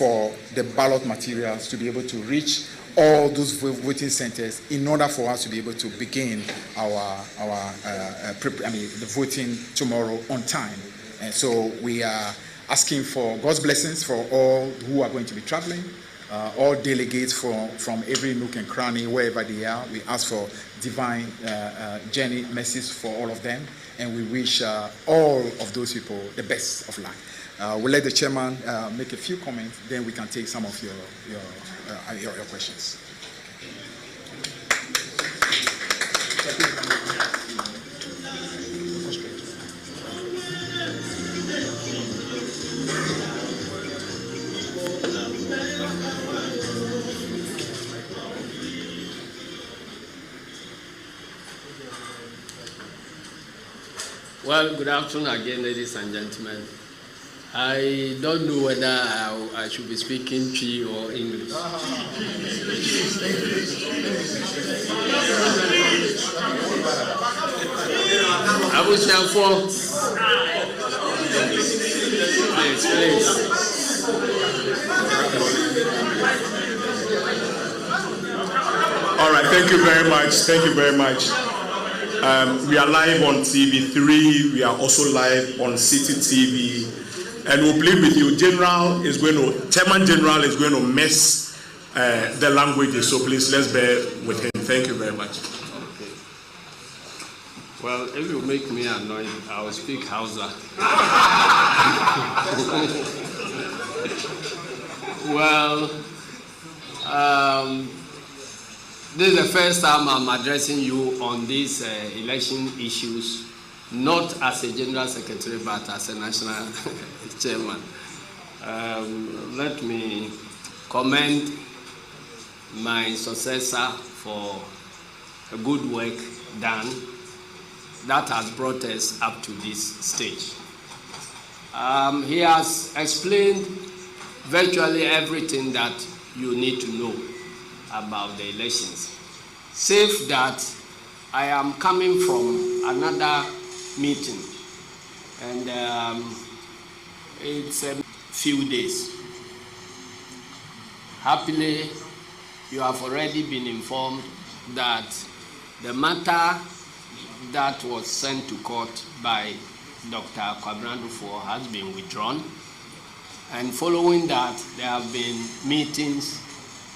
for the ballot materials to be able to reach all those voting centers in order for us to be able to begin the voting tomorrow on time. And so we are asking for God's blessings for all who are going to be traveling, all delegates from every nook and cranny, wherever they are. We ask for divine journey mercies for all of them, and we wish all of those people the best of luck. We'll let the chairman make a few comments, then we can take some of your questions. Well, good afternoon again, ladies and gentlemen. I don't know whether I should be speaking Twi or English. I wish you for. Please. All right, thank you very much. Thank you very much. We are live on TV3. We are also live on City TV. And we'll plead with you. Chairman General is going to mess the languages, so please let's bear with him. Thank you very much. Okay. Well, if you make me annoyed, I will speak Hausa. Well, this is the first time I'm addressing you on these election issues, not as a General Secretary, but as a National Chairman. Let me commend my successor for a good work done that has brought us up to this stage. He has explained virtually everything that you need to know about the elections, save that I am coming from another meeting, and it's a few days. Happily, you have already been informed that the matter that was sent to court by Dr. Kwabrandufo has been withdrawn, and following that, there have been meetings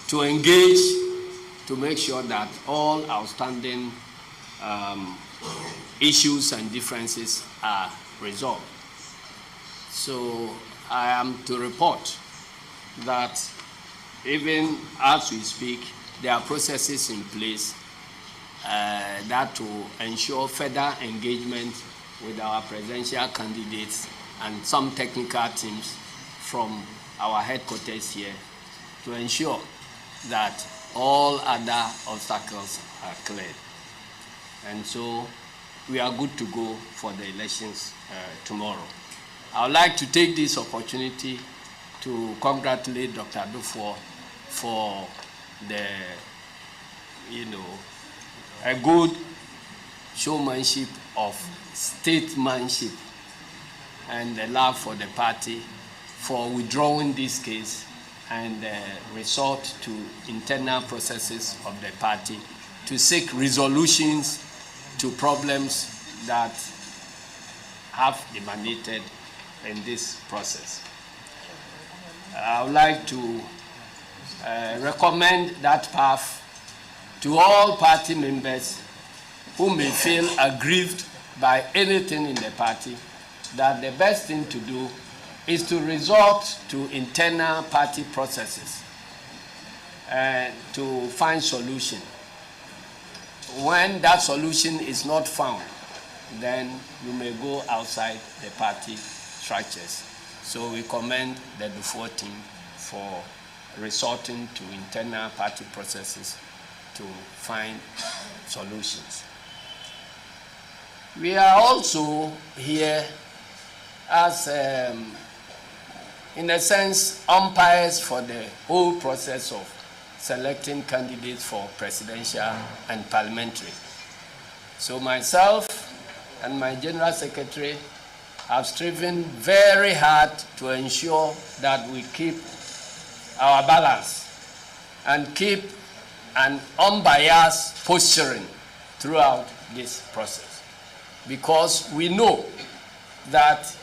to engage to make sure that all outstanding issues and differences are resolved. So I am to report that even as we speak, there are processes in place that will ensure further engagement with our presidential candidates and some technical teams from our headquarters here to ensure that all other obstacles are cleared. And so we are good to go for the elections tomorrow. I would like to take this opportunity to congratulate Dr. Dufo for the, a good showmanship of statesmanship and the love for the party for withdrawing this case and resort to internal processes of the party to seek resolutions to problems that have emanated in this process. I would like to recommend that path to all party members who may feel aggrieved by anything in the party, that the best thing to do is to resort to internal party processes to find solution. When that solution is not found, then you may go outside the party structures. So we commend the Dufo team for resorting to internal party processes to find solutions. We are also here as, in a sense, umpires for the whole process of selecting candidates for presidential and parliamentary. So myself and my General Secretary have striven very hard to ensure that we keep our balance and keep an unbiased posturing throughout this process. Because we know that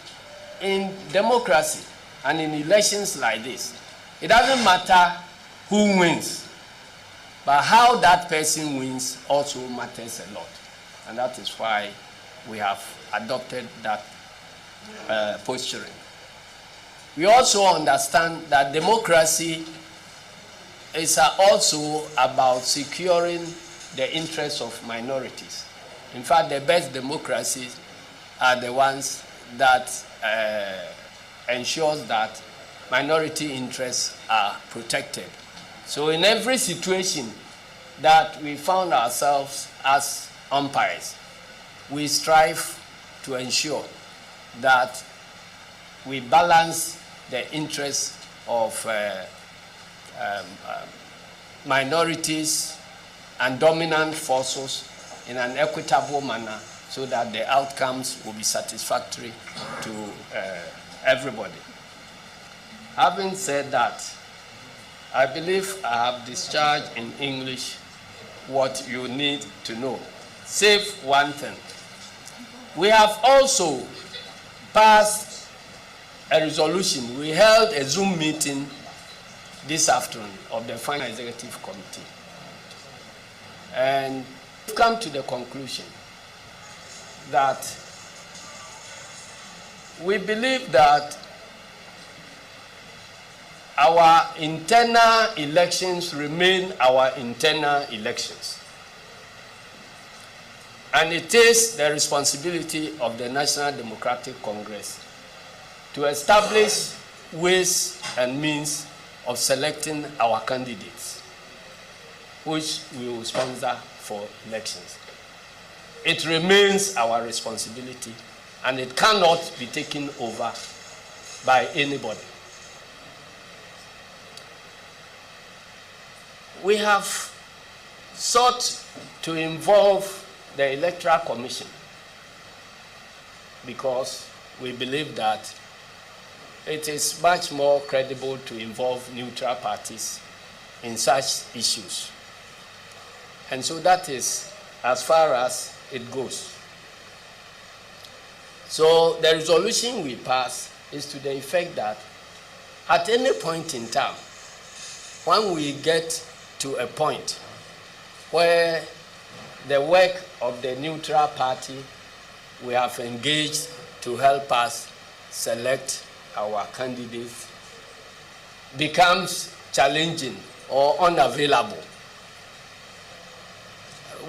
in democracy and in elections like this, it doesn't matter who wins, but how that person wins also matters a lot. And that is why we have adopted that posturing. We also understand that democracy is also about securing the interests of minorities. In fact, the best democracies are the ones that ensures that minority interests are protected. So in every situation that we found ourselves as umpires, we strive to ensure that we balance the interests of minorities and dominant forces in an equitable manner so that the outcomes will be satisfactory to everybody. Having said that, I believe I have discharged in English what you need to know, save one thing. We have also passed a resolution. We held a Zoom meeting this afternoon of the Final Executive Committee. And we've come to the conclusion that we believe that our internal elections remain our internal elections. And it is the responsibility of the National Democratic Congress to establish ways and means of selecting our candidates, which we will sponsor for elections. It remains our responsibility, and it cannot be taken over by anybody. We have sought to involve the Electoral Commission because we believe that it is much more credible to involve neutral parties in such issues. And so that is as far as it goes. So the resolution we pass is to the effect that at any point in time, when we get to a point where the work of the neutral party we have engaged to help us select our candidates becomes challenging or unavailable,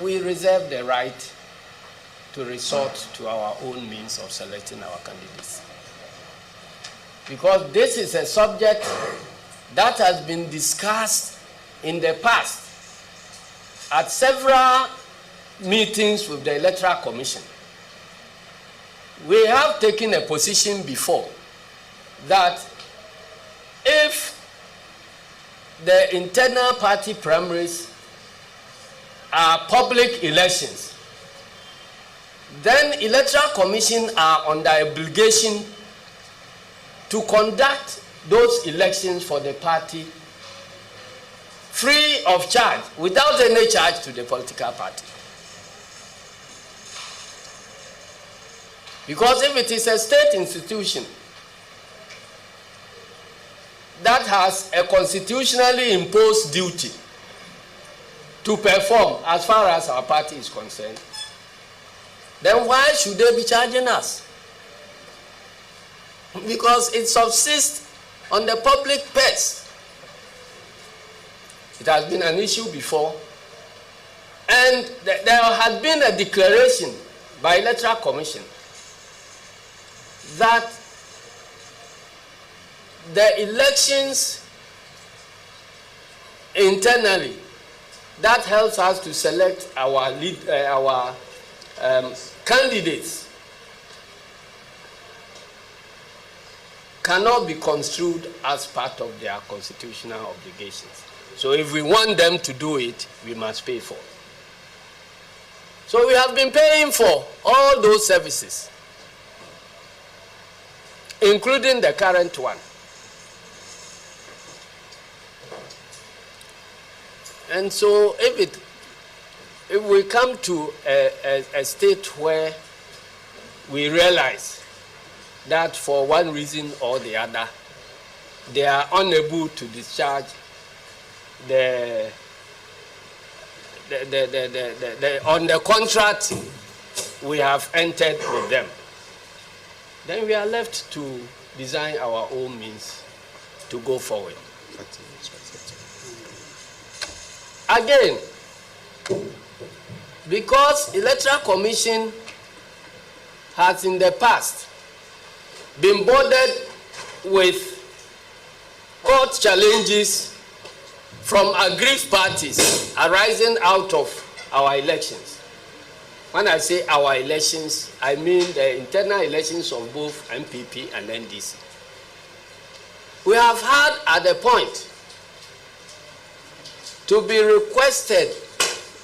we reserve the right to resort to our own means of selecting our candidates. Because this is a subject that has been discussed in the past at several meetings with the Electoral Commission. We have taken a position before that if the internal party primaries are public elections, then Electoral Commission are under obligation to conduct those elections for the party free of charge, without any charge to the political party. Because if it is a state institution that has a constitutionally imposed duty to perform as far as our party is concerned, then why should they be charging us? Because it subsists on the public purse. It has been an issue before, and there has been a declaration by Electoral Commission that the elections internally that helps us to select our candidates cannot be construed as part of their constitutional obligations. So if we want them to do it, we must pay for it. So we have been paying for all those services, including the current one. And so if we come to a state where we realize that for one reason or the other, they are unable to discharge on the contract we have entered with them, then we are left to design our own means to go forward. Again, because Electoral Commission has in the past been bothered with court challenges from aggrieved parties arising out of our elections. When I say our elections, I mean the internal elections of both MPP and NDC. We have had at the point to be requested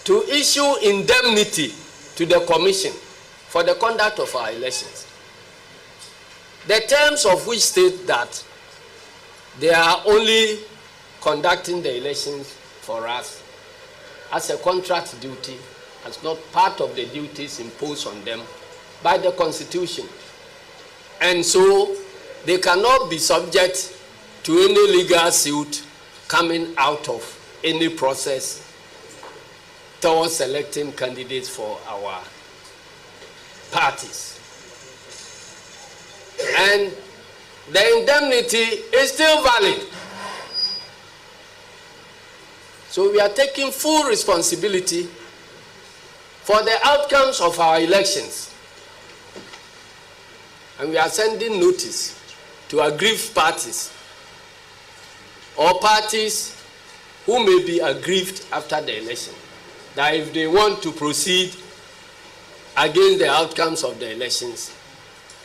to issue indemnity to the Commission for the conduct of our elections. The terms of which state that they are only conducting the elections for us as a contract duty, as not part of the duties imposed on them by the Constitution. And so they cannot be subject to any legal suit coming out of any process towards selecting candidates for our parties. And the indemnity is still valid. So we are taking full responsibility for the outcomes of our elections. And we are sending notice to aggrieved parties or parties who may be aggrieved after the election, that if they want to proceed against the outcomes of the elections,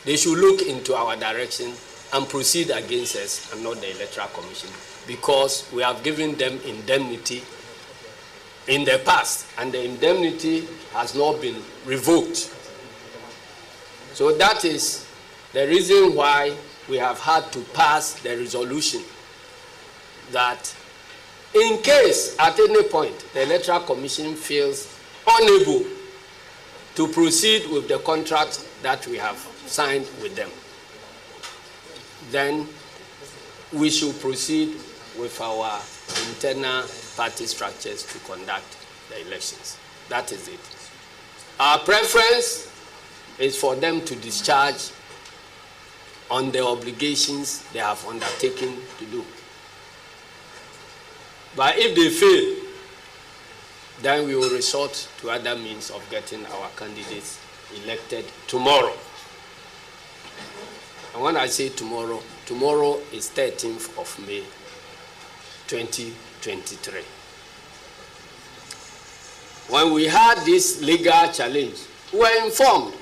they should look into our direction and proceed against us and not the Electoral Commission, because we have given them indemnity in the past and the indemnity has not been revoked. So that is the reason why we have had to pass the resolution that in case at any point the Electoral Commission feels unable to proceed with the contract that we have signed with them, then we should proceed with our internal party structures to conduct the elections. That is it. Our preference is for them to discharge on the obligations they have undertaken to do. But if they fail, then we will resort to other means of getting our candidates elected tomorrow. And when I say tomorrow, tomorrow is 13th of May, 2023. When we had this legal challenge, we were informed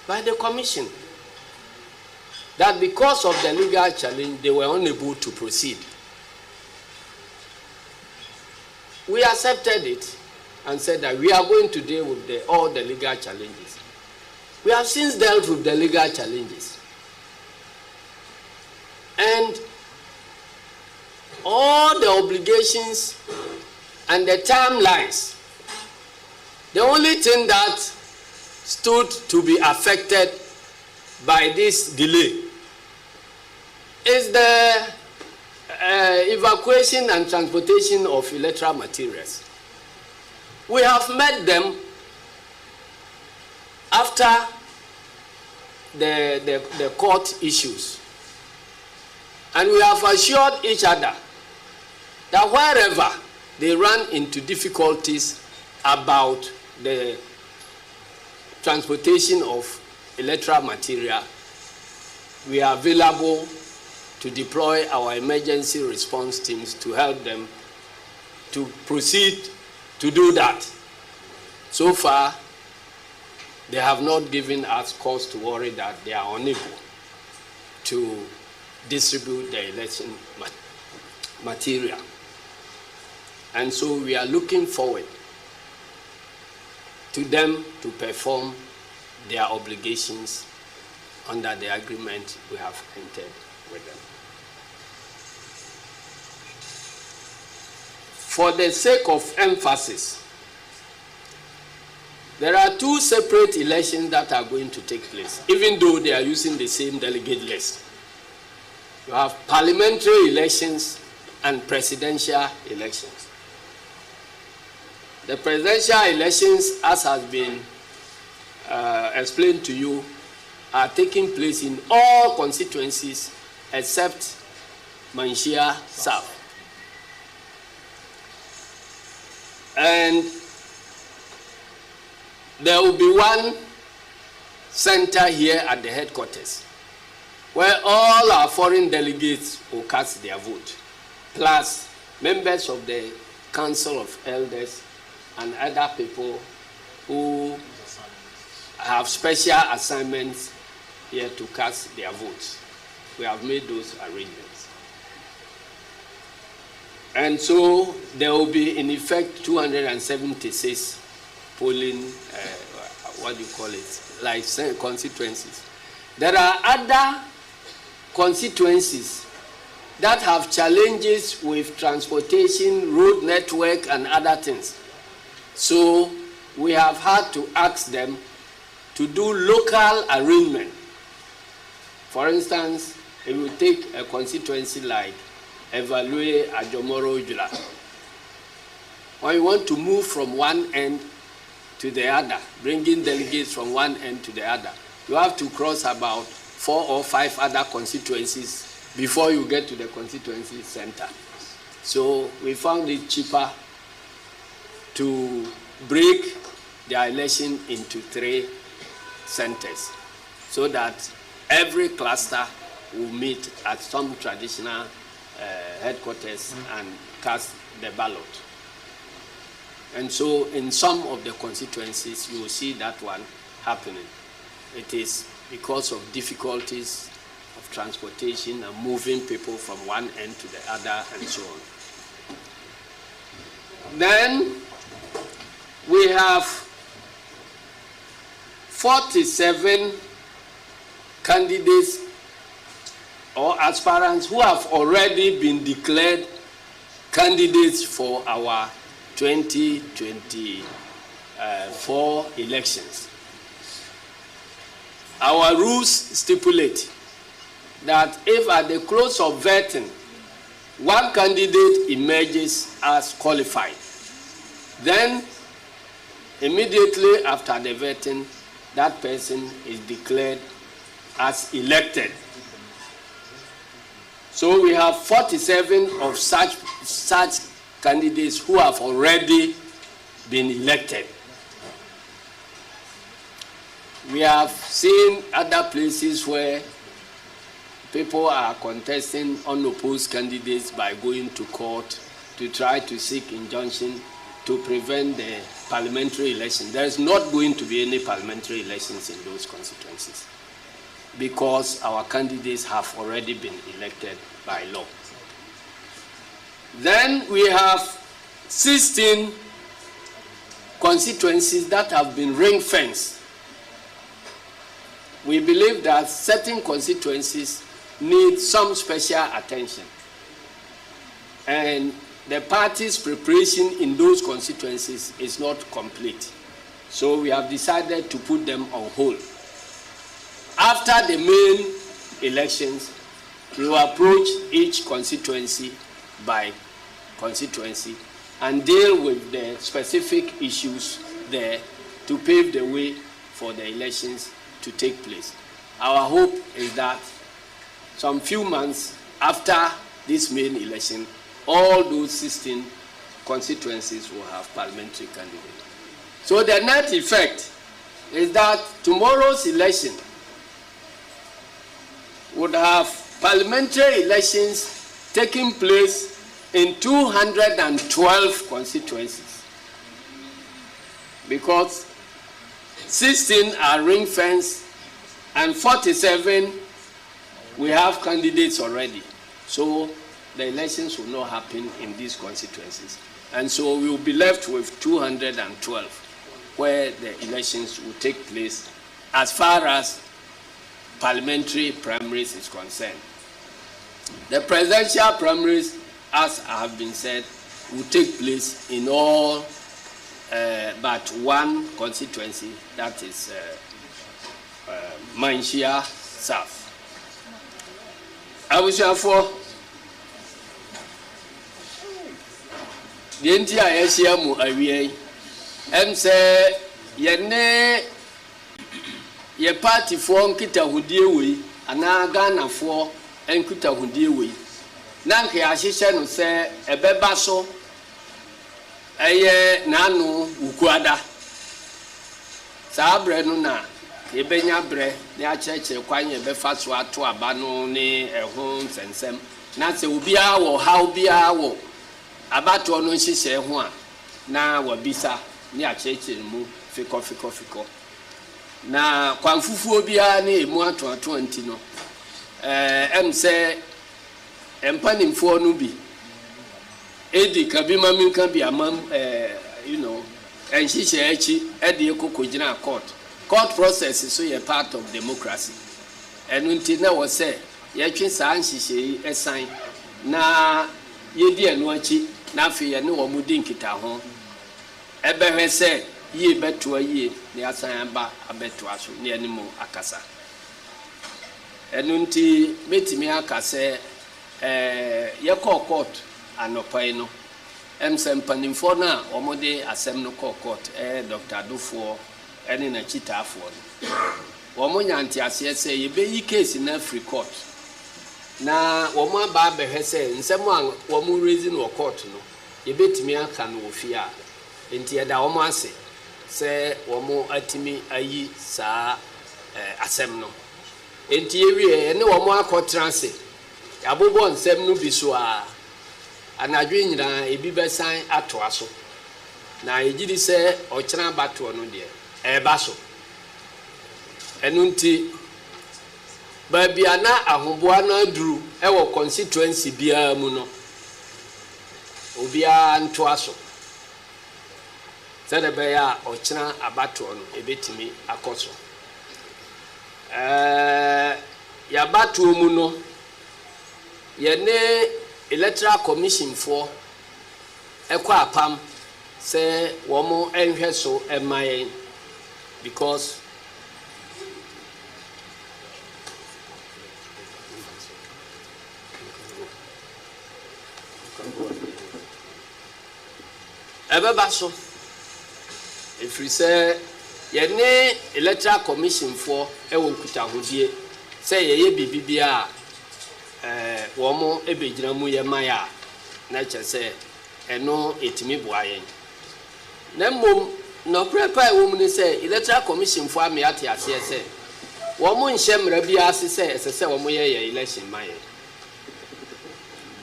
by the Commission that because of the legal challenge, they were unable to proceed. We accepted it and said that we are going to deal with all the legal challenges. We have since dealt with the legal challenges. And all the obligations and the timelines, the only thing that stood to be affected by this delay is the evacuation and transportation of electoral materials. We have met them after the court issues. And we have assured each other that wherever they run into difficulties about the transportation of electoral material, we are available to deploy our emergency response teams to help them to proceed to do that. So far, they have not given us cause to worry that they are unable to distribute the election material. And so we are looking forward to them to perform their obligations under the agreement we have entered with them. for the sake of emphasis, there are two separate elections that are going to take place, even though they are using the same delegate list. You have parliamentary elections and presidential elections. The presidential elections, as has been explained to you, are taking place in all constituencies except Manhyia South. And there will be one center here at the headquarters where all our foreign delegates will cast their vote, plus members of the Council of Elders and other people who have special assignments here to cast their votes. We have made those arrangements. And so there will be, in effect, 276 polling, what do you call it, like constituencies. There are other constituencies that have challenges with transportation, road network, and other things. So we have had to ask them to do local arrangement. For instance, if you take a constituency like Evaluate Ajomoro Ujula, when you want to move from one end to the other, bringing delegates from one end to the other, you have to cross about 4 or 5 other constituencies before you get to the constituency center. So we found it cheaper to break the election into 3 centers so that every cluster will meet at some traditional headquarters and cast the ballot. And so in some of the constituencies, you will see that one happening. It is because of difficulties of transportation and moving people from one end to the other and so on. Then we have 47 candidates or aspirants who have already been declared candidates for our 2024 elections. Our rules stipulate that if at the close of vetting, one candidate emerges as qualified, then immediately after the vetting, that person is declared as elected. So we have 47 of such candidates who have already been elected. We have seen other places where people are contesting unopposed candidates by going to court to try to seek injunction to prevent the parliamentary election. There is not going to be any parliamentary elections in those constituencies because our candidates have already been elected by law. Then we have 16 constituencies that have been ring-fenced. We believe that certain constituencies need some special attention. And the party's preparation in those constituencies is not complete. So we have decided to put them on hold. After the main elections, we will approach each constituency by constituency and deal with the specific issues there to pave the way for the elections to take place. Our hope is that some few months after this main election, all those 16 constituencies will have parliamentary candidates. So the net effect is that tomorrow's election would have parliamentary elections taking place in 212 constituencies because 16 are ring-fenced and 47 we have candidates already. So the elections will not happen in these constituencies. And so we will be left with 212 where the elections will take place as far as parliamentary primaries is concerned. The presidential primaries, as have been said, will take place in all but one constituency, that is Manchia South. I was for the entire Asiamu area, and say, ye party for Kita Hudiwe, and Ghana for and Kita Hudiwe. Nanke Ashisha no say a bebaso, a nano ukwada. Sabre nuna, Ebenya bre, near church, a quine befaswa to abano ne a home sensem. Nancy ubia or how be our abato no she say one. Na wabisa near church mu fiko. Na kwamfufu obia ne mu ato 20 no. Say empanimfo no bi edi kabima minka bi amam and she echi edi ekokogina court process so ye part of democracy and until na was say ye twe saa nhihye esan na ye di eno achi na afi ye ne wo mudi nkita ho ebehwe say ye beto ye ne asan ba abeto aso ne animo akasa enunti betimi akase ye court anopai no emsem panimfo na omode asem no court Dr. Adufo ene na chitafo no womonya ntiase se ye be yi case na free court na womo aba behwe se nsem a womo raise no court no ye betimi aka no ofia enti ye da womo ase se womo atimi ayi saa asem no enti ewie ene womo akotranse abobo nsem no bi so a anadwe nyina ebi besan ato aso na ejidi se ochena bato no de eba so enunti babia na ahoboa na aduru ewo constituency bia mu no obia nto aso sede be ya ochena abato no ebetimi akoso ya bato mu no yene electoral commission for ekwa apam say womo enhwe so emayen because ebeba so if we say yene electoral commission for ewo kuta hodie say yeye bibibia womo ebegyina mu ye maya na kyese eno etimi boayen na mom no prepare wo mu ni say electoral commission for ame ate ase ese womo nhyemra bia ase say ese womo ye election maye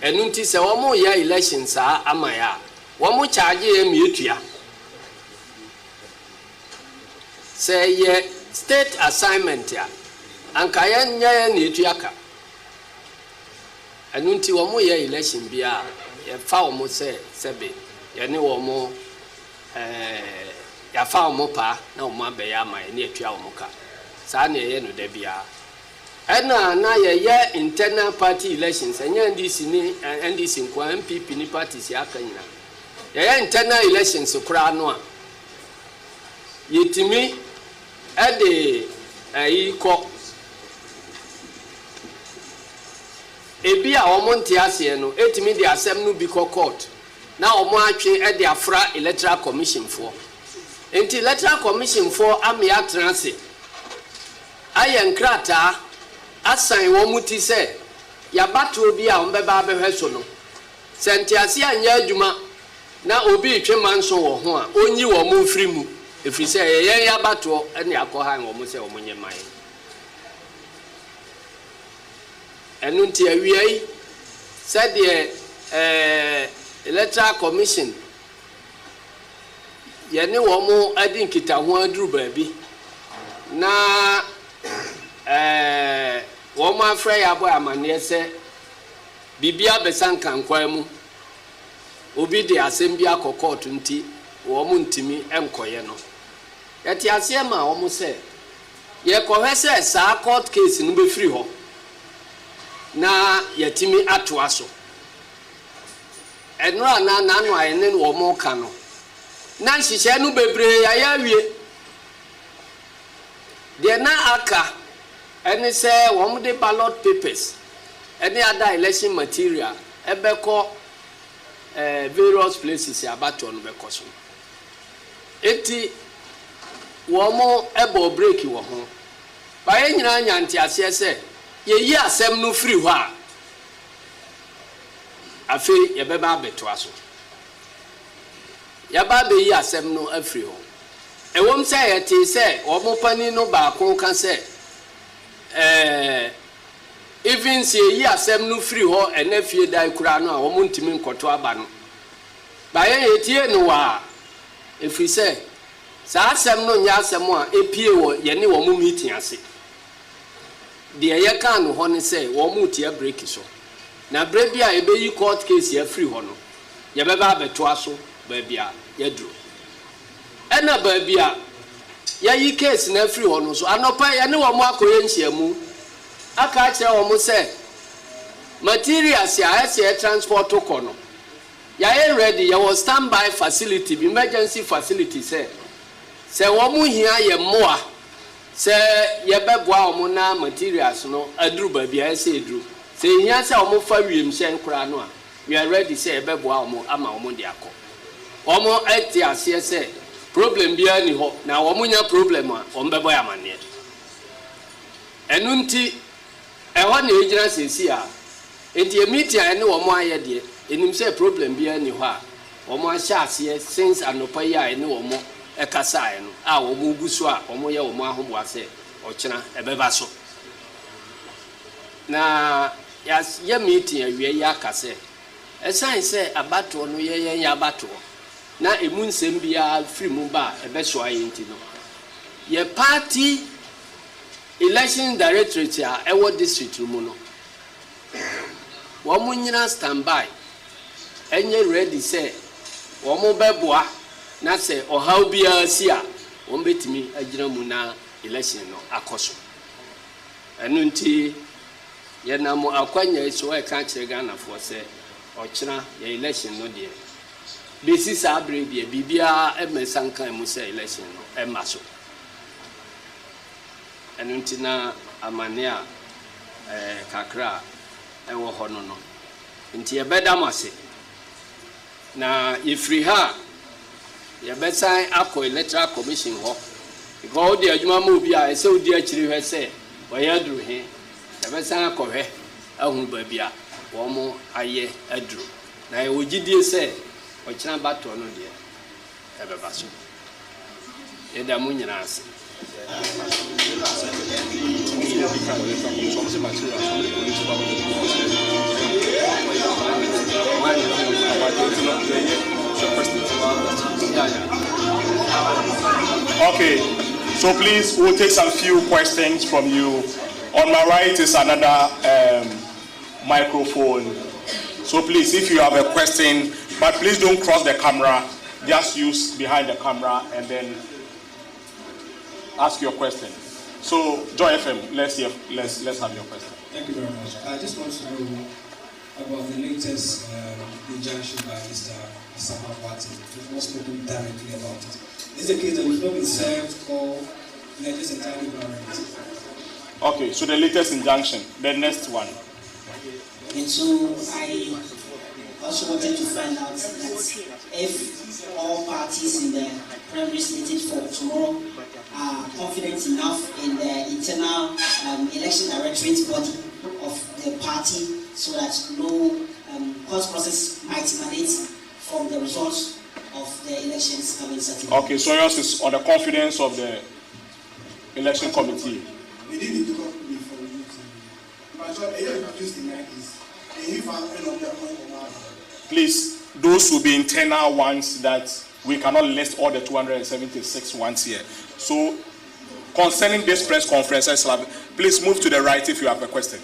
enu nti se womo ye election saa amaya womo charge ye mietua say ye state assignment ya anka ye nya na etua ka anunti womo ye election bia ye fa womo se sebe ye ne womo ya fa womo pa na womo abeya man ne atua womo ka sa na ye no da bia ena na ye internal party elections enya NDC ni NDC nkwa MPP ni parties ya aka nyina ye internal elections kura no a yetimi ade ko ebi a omonti ase no etimi de asem no bi court na omo atwe e de afra electoral commission for enti electoral commission for ame atranse ayenkrata asan wo muti se ya bato obi a ombeba behwe so no senti ase anya adwuma na obi twe manso wo ho a onyi wo mo mfiri mu efiri se ye ya bato ene akohan wo mo se wo monye man enunti awiai said the electoral commission yene wo mo adin kita ho aduru baabi na wo mo afra ya bo amane se bibia besankan kwa mu obi de asem bi akokot nti wo mo ntimi enkoye no yati asema wo mo se ye kohwese sa court case no be free ho na yatimi ato aso enra na no ayene no mo ka no na nhihye no bebre ya wie de na aka ene say wo de ballot papers any other election material ebeko various places abato no bekoso eti wo mo ebo break wo ho ba ye nyina nyanti ase se ye yi asem no free ho a afi ye beba abeto aso ya ba be yi asem no afri ho ewom se ye ti se wo mo pani no ba ko kan se even say yi asem no free ho enafie dai kura no a wo mo ntimi nkoto aba no ba ye tie no wa efri se sa asem no nya asem a epie wo ye ne wo mo meeting ase de ye kan no ho ne se wo mo tie break so na bre bia ebe yi court case ya free ho no ye beba abeto aso ba bia ye duro ena ba bia ya yi case na free ho no so anopa ye ne wo mo akoye nhyiamu aka kire wo mo se materials ya ese transport ko no ya ye ready ya was standby facility be emergency facility se wo mo hia ye moa se ye beboa wo mo na materials no aduru ba bia ese eduru se hia se wo mo fa wiem hyen kura no a we are ready se ye beboa wo mo ama wo mo de akọ wo mo eti ase se problem bia ni ho na wo mo nya problem a wo mbebo ya mane enu nti eho na ejira sesi a enti meeting ene wo mo aye de enim se problem bia ni ho a wo mo ahya ase since anopa ya ene wo mo ekasa eno a wo mo guso a wo mo ye wo mo ahobo ase okina ebeba so na ya meeting awie ya kase esan se abato no ye ya abato na emu nsem bia free mu ba ebeso aye nti no ye party election directorate a ewo district mu no wo mo nyina standby enye ready say wo mo beboa na se ohaw bia si a wo betimi agyina mu na election no akoso enu nti ye na mo akwanya so e ka kire Ghana fo se okira ye election no de besi sa abre de bibia emesankan mu se election no emaso enu nti na amane a kakra ewo ho no no nti ye beda mase na ifri ha ye besan akọ electoral commission ho because the adwuma ma obi a ese odi akiri hwe se oya aduru he ye besan akọ hwe ahunu ba bia wo mo aye aduru na ye ogidie se okina bato no de ebeba so ye da mu nyina ase Okay, so please we'll take some few questions from you. On my right is another microphone. So please, if you have a question, but please don't cross the camera, just use behind the camera and then ask your question. So Joy FM, let's have your question. Thank you very much. I just want to know about the latest injunction by Mr. Samawati. We've not spoken directly about it. Is the case that we've not been served or we are just entirely ignorant? Okay, so the latest injunction, the next one. And so I also wanted to find out that if all parties in the primary slated for tomorrow are confident enough in the internal election directorate body of the party so that no court process might emanate from the results of the elections coming Saturday. Okay, so yours is on the confidence of the election committee. We didn't need to come before you. Please, those will be internal ones that we cannot list all the 276 ones here. So, concerning this press conference, please move to the right if you have a question.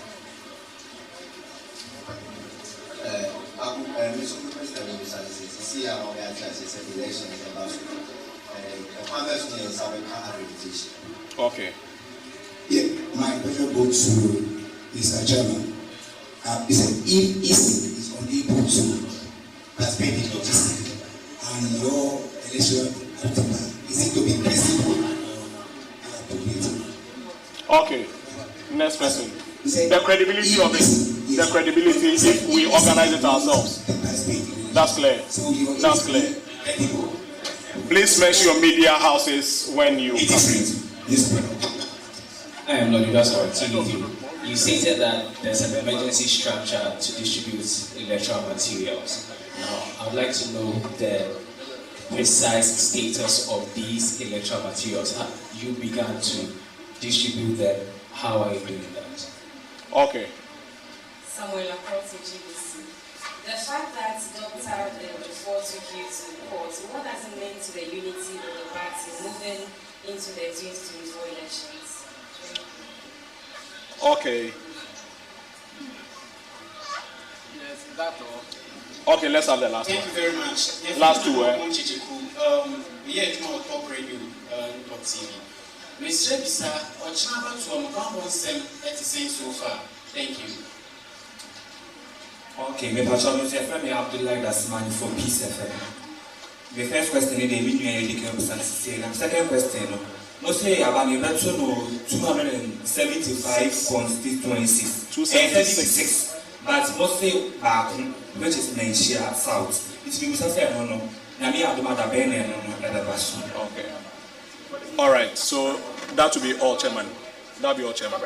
Okay. Yeah, my question goes to Mr. Chairman. He said if EC is unable to, but participate in logistics and your election is it to be principled and appropriate? Okay, next person. The credibility of it. The credibility if we organize it ourselves. That's clear. That's clear. Please mention your media houses when you come. I am not that's our TV. You stated that there's an emergency structure to distribute electoral materials. Now, I would like to know the precise status of these electoral materials. You began to distribute them. How are you doing that? Okay. Samuel across GBC. The fact that Dr. before took you to court, what does it mean to the unity of the party moving into the 2024 elections? Okay. Yes, that's all. Okay, let's have the last one. Thank you very much. Last two, we are doing top radio, TV. Mr. Bisa, or Chaba to a at the same so far. Thank you. Okay, my pastor, my friend, Abdullah Dasmani for Peace FM. The first question is the meaning of the second question, no say about me, but no 275 constituencies, 276, but mostly back, which is Menchia South. It's because I said no. Okay. All right. So that will be all, Chairman. That'll be all, Chairman.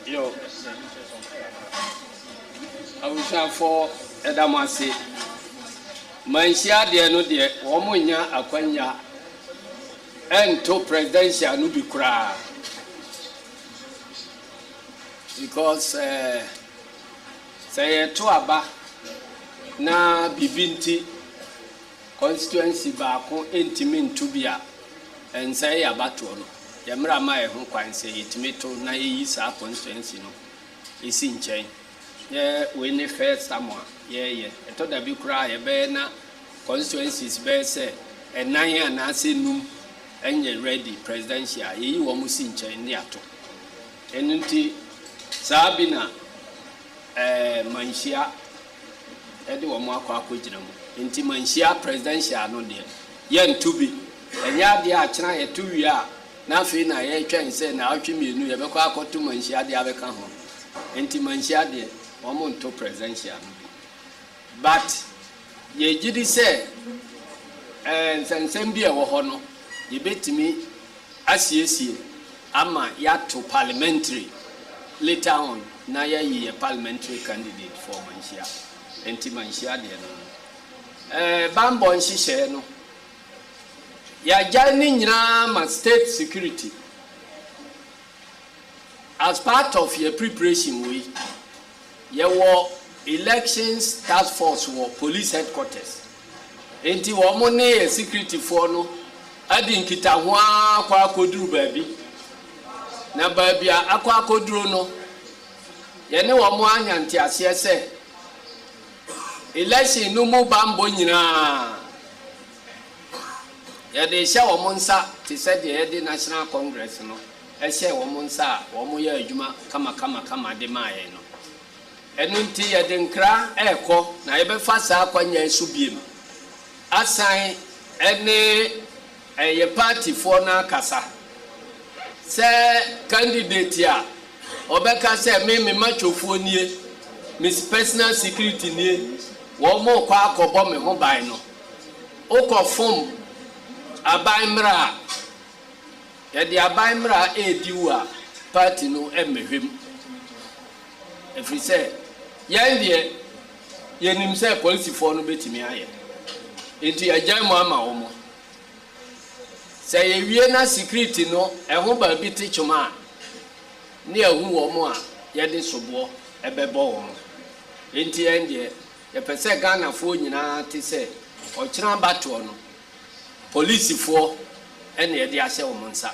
Yo, I wish I for Edamasi. Mansia de no de Womunya Aquanya and to presidential no be cry. Because say to aba na bibinti constituency ba ko entimin tubia and say abato no. Yamra ma ho kwan say itimito na yi sa constituency no isi nchen ye we ne first time ye to da bi kura ye be na constituencies be say enan ana se num enye ready presidential yi wo mu si nchen ne ato enunti sabina manhia de wo mu akwa akogina mu enti manhia presidential no de ye ntubi enya de a kira ye to wi a na fe na ye twen se na atwemienu ye bekọ akoto manhia de abeka ho enti manhia de wo mu nto presidential no but ye gidi se nsensem bi e wo ho no ye betimi asiesie ama ya to parliamentary later on na ye parliamentary candidate for manhia enti manhia de no bambo nhihye no ya jani nyina ma state security as part of your preparation we your elections task force or police headquarters enti wo mo ne security for no adi nkita ho akwa akoduru baabi na baabi akwa akoduru no ye ne wo mo anyanti ase se election no mu bambo nyina ya de sha wo mo nsa ti se de de national congress no e sha wo mo nsa wo mo ya adwuma kama de maaye no enu nti ya de nkra ekọ na ye be fa sa akwanya esu biem asan ene ye party for na kasa se candidate ya obeka se me machofuo nie miss personal security nie wo mo kwa akobo me ho ban no okofom abaimra ya di abaimra ediwa party no emehwem efri se yandie yenim se police for no betimi aye enti agyan mo ama wo mo se ye wie na security no eho ba bi te chuma ne ehu wo mo a ye de sobo ebebo wo mo enti yandie ye pese Ghana fo nyina te se okira bato no police for ene ye de ase wo mo nsa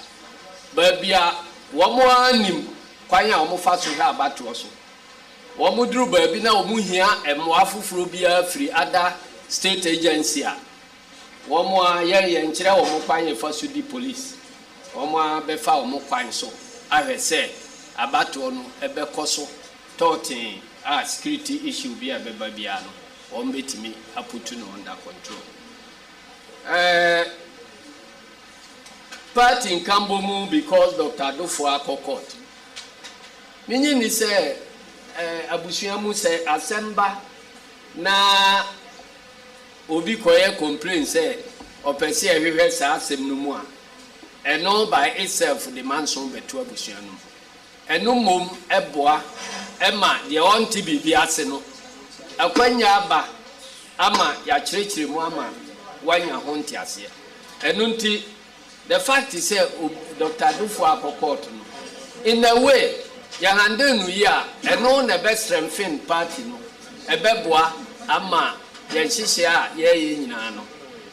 ba bia wo mo anim kwan a wo mo fa so hwa bato so wo mo duru ba bi na wo mo hia emo afoforo bia free other state agency a wo mo ye nkire wo mo kwan ye fa so di police wo mo be fa wo mo kwan so ahwɛ sɛ abatoɔ no ɛbɛkɔ so tɔɔten a security issue bi a bɛba biara no wɔn bɛtumi aputu no under control. Party in Kambomu because Dr. Adofo akɔ court. Minyi ni sɛ abusuamu sɛ asemba na obi kɔyɛ complain sɛ ɔpɛ sɛ ɛhwehwɛ saa asɛm no mu a ɛno by itself de manson bɛto abusua no. Ɛno mom ɛboa ɛma deɛ ɔnte biribi ase no akwanya aba ama yɛakyerɛkyerɛ mu ama wanya ho nteaseɛ. Ɛno nti the fact is Dr. Adofo akɔ court no in a way yɛhandle no yi a ɛno na ɛbɛstrengthen party no ɛbɛboa ama yɛnhyehyɛ a yɛyɛ nyinaa no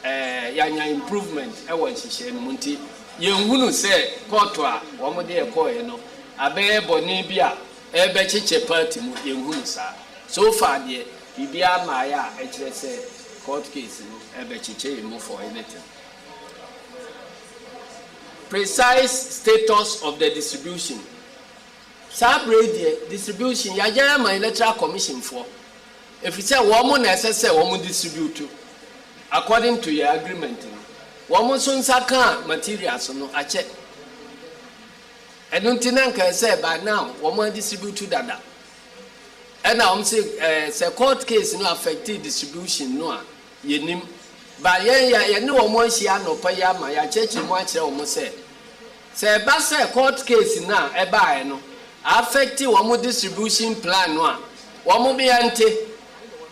yɛanya improvement ɛwɔ nhyehyɛ no mu nti yɛnhunu sɛ court a wɔn de ɛkɔɛ no abɛyɛ bɔne bi a ɛbɛkyekyɛ party mu yɛnhunu saa so far deɛ biribiara ma ayɛ a ɛkyerɛ sɛ court case no ɛbɛkyekyɛ yɛn mu for anything. Precise status of the distribution. Sabrade distribution yajaya my electoral commission for. If you say woman necessary woman distribute according to your agreement. Woman soon saka materials no a check. And untinanka say by now woman distribute dada. And now say court case no affected distribution no yenim. But yeah no woman she no paya my church mo akere woman say ba say court case na e ba no affect woman distribution plan no a woman bi ante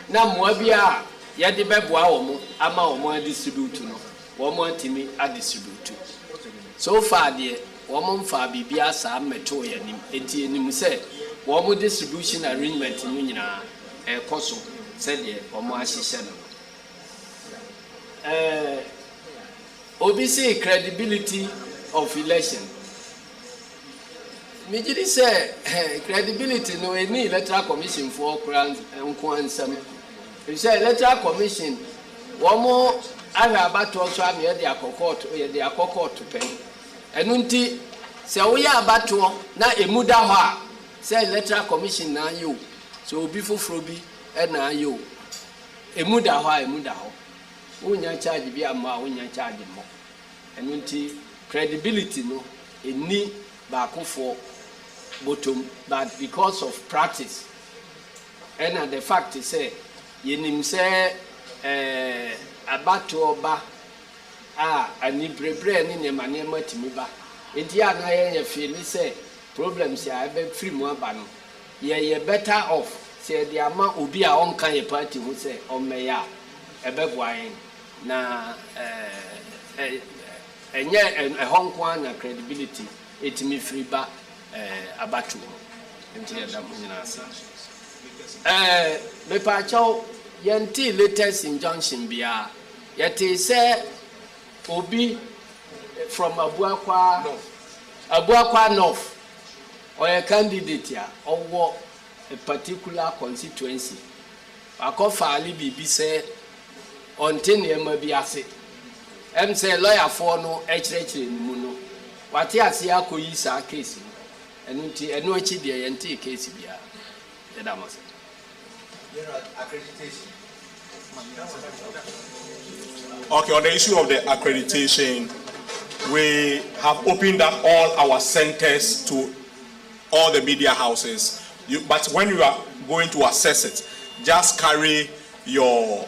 na moa bi a ye de beboa woman ama woman distribute no woman timi a distribute so far there woman fa bibia sa meto yanim enti enim say woman distribution arrangement no nyina e koso say de woman ahihye no obi say credibility of election. Mijiri say credibility no any electoral commission for grant and kwansam. You say electoral commission womo aha abato so am ye de akokot to pay. Enunti say wo ya abato na emuda ho a say electoral commission na yo. So obi foforo bi e na yo. Emuda ho. Unya charge bi amma unya charge mo. Enunti credibility no any bakofo bottom but because of practice and the fact is say yenim say abato oba ani brebre ni ne manema timi ba enti ana ye feel say problems ya be free mu aba no ye better off say the ama obi a onka ye party who say omeya ebeboan na enye ehonko na credibility etimi free ba abatu enti da munyina asa me pa chaw yenti latest injunction bia yeti say obi from Abuakwa North or a candidate here or a particular constituency akofa ali bibi say ontin e ma bi ase em say lawyer for no echrechere mu no wate ase akoyi sa case enu nti enu achi de yente case bia e da mase accreditation. Okay, on the issue of the accreditation, we have opened up all our centers to all the media houses. But when you are going to assess it, just carry your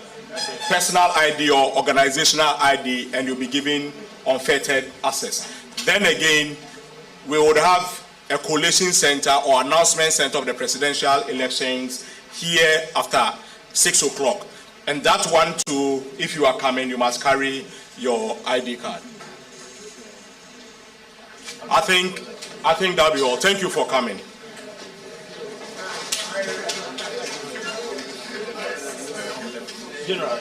personal ID or organizational ID and you'll be given unfettered access. Then again, we would have a collation center or announcement center of the presidential elections here after 6 o'clock. And that one too, if you are coming, you must carry your ID card. I think that'll be all. Thank you for coming. General.